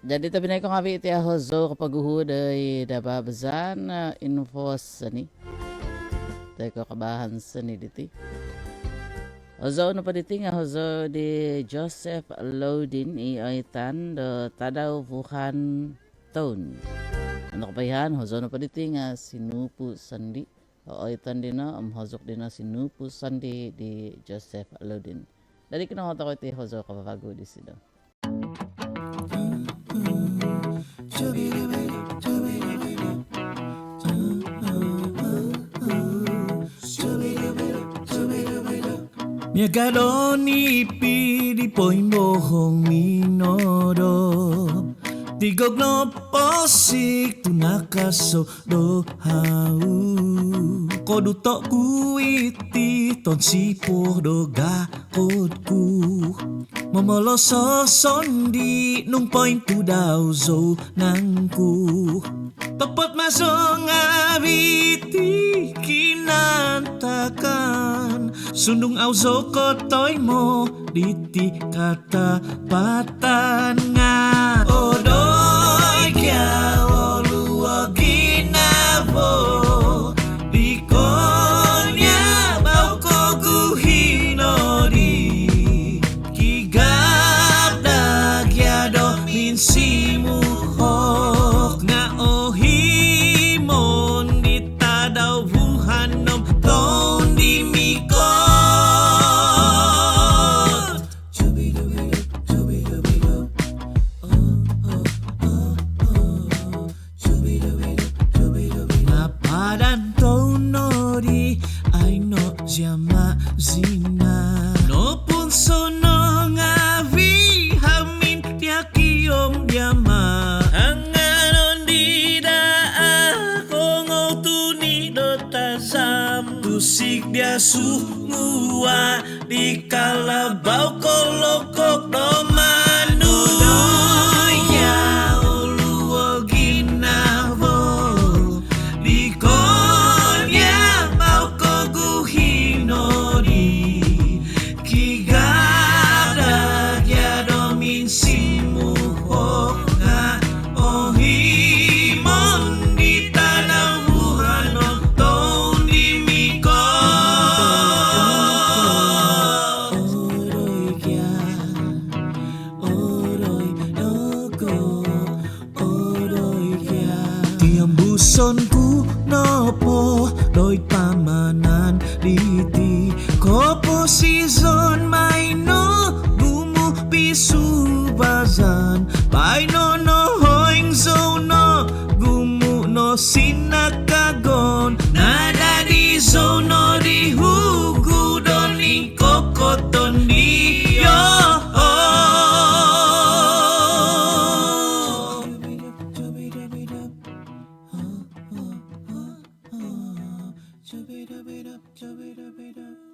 Jadi tapi naik kong abi iti ahozo kapaguhud ay dababazan info sani. Tayo ko kabahan sani diti. Hozo no pa diti nga hozo di Joseph Lodin iaitan do tadaw vuhan taon. Ano kapayahan hozo no pa diti nga sinupu sandi. Iaitan din na hozok din na sinupu sandi di Joseph Lodin. Dari kinangota ko iti hozo kapapago di sida. Mi agaroni pidi poi mohong minoro Tigog no posik tu nakaso do hau Koduto kuiti ton sipur do gakodku Momoloso sondi nung poin tu daw zo nangku Topot masong abiti kinantakan Sundung auzo kotoy mo diti kata patan nga Odoy kya oluwa ginabo Di konya bau ko guhinori Kigap nagyado minsimu hok nga ohimon ditadaw buhanom ton di mikot Napadan tonori ay no llama zina No punso no ngavi hamin tiakiom llama Hanganon dida ako ngotuni do tasam Tusik dia sungua di kalabau kolokok do manu Doy ya oluo ginavo Di konya mau ko guhinori Kigada ya dominsimu hoka ohimon di tanah buhanom ton di mikot Oroy kya Oroy nogo Oroy kya Tiambusonku nopo doy pamanan diti Kopo season maino gumu pisu bazan Paino no hoing zono gumu no sinakagon Nada di zono di hugu doni kokoton di yo Chubby-dubby-dub, chubby-dubby-dub